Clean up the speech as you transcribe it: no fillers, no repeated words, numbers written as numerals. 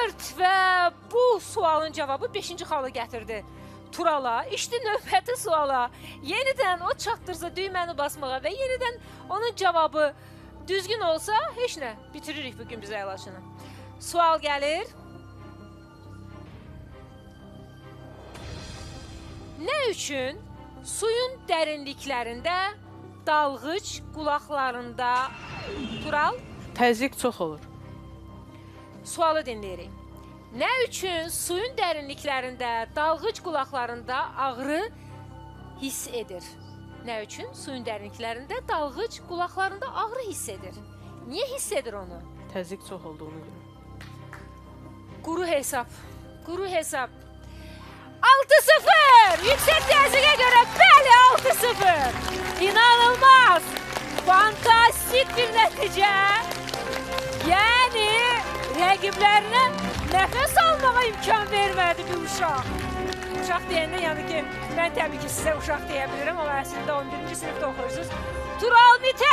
4 və bu sualın cavabı 5-ci xalı gətirdi Turala. İşte növbəti suala. Yenidən o çatdırsa düyməni basmağa və yenidən onun cavabı düzgün olsa, heç nə, bitiririk bugün biz əylaşını. Sual gəlir. Nə üçün suyun dərinliklərində, dalğıc qulaqlarında Tural? Təzyiq çox olur. Sualı dinləyirik. Nə üçün suyun dərinliklərində, dalğıc qulaqlarında ağrı hiss edir? Nə üçün suyun dərinliklərində, dalğıc qulaqlarında ağrı hiss edir? Niyə hiss edir onu? Təzyiq çox olduğunu görə. Quru hesab. Quru hesab. 6-0. Yüksək təzyiqə görə bəli 6-0. İnanılmaz. Fantastik bir nəticə. Yəni rəqiblərinə nəfəs almağa imkan vermədi bu uşaq. Uşaq deyəndə, yəni ki, mən təbii ki, sizə uşaq deyə bilirəm, amma əslində 11-ci sinifdə oxuyursunuz. Tural Mitə